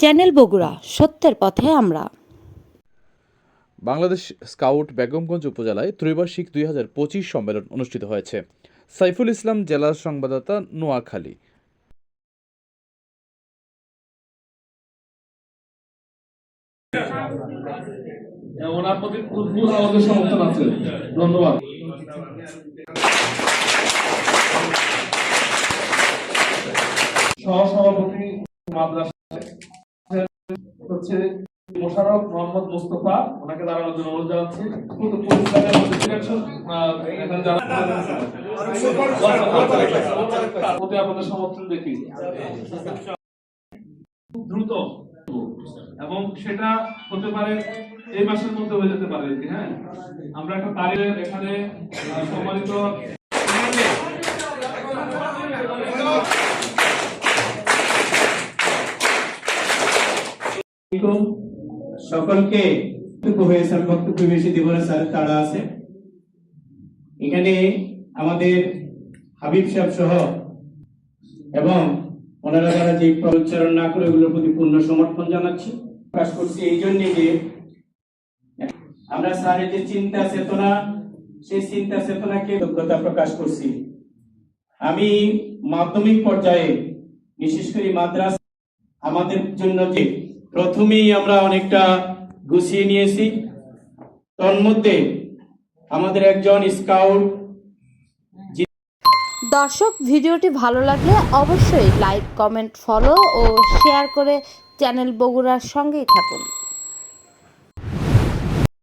Channel Bogura, সত্যের পথে আমরা। বাংলাদেশ স্কাউট বেগমগঞ্জ উপজেলায় ত্রৈবার্ষিক 2025 সম্মেলন অনুষ্ঠিত হয়েছে। সাইফুল ইসলাম, জেলা সংবাদদাতা, নোয়াখালী। ওনার প্রতি ফুল আমাদের সমর্থন আছে। ধন্যবাদ। সহসভাপতি মাদ্রাসা হচ্ছে মোশাররফ মোহাম্মদ মুস্তফা, ওনাকে দাঁড়ানোর জন্য অনুরোধ জানাচ্ছি। প্রতি আপনাদের সমর্থন দেখি দ্রুত, এবং সেটা হতে পারে এই মাসের মধ্যে হয়ে যেতে পারে। হ্যাঁ, আমরা একটা তারিখ এখানে সম্মানিত সকলকে বক্তব্য বেশি দিব না স্যার, তারা আছে এখানে আমাদের হাবিব সাহেব সহ, এবং ওনারা যারা যে উচ্চারণ না করে ওগুলোর প্রতি পূর্ণ সমর্থন জানাচ্ছি, প্রকাশ করছি এই জন্য যে আমরা স্যারের যে চিন্তা চেতনা, সেই চিন্তা চেতনাকে যোগ্যতা প্রকাশ করছি। আমি মাধ্যমিক পর্যায়ে বিশেষ করে মাদ্রাসা আমাদের জন্য যে প্রথমেই আমরা অনেকটা গুছিয়ে নিয়েছি। তন্মধ্যে আমাদের একজন স্কাউট। দর্শক, ভিডিওটি ভালো লাগলে অবশ্যই লাইক, কমেন্ট, ফলো ও শেয়ার করে চ্যানেল বগুড়ার সঙ্গেই থাকুন।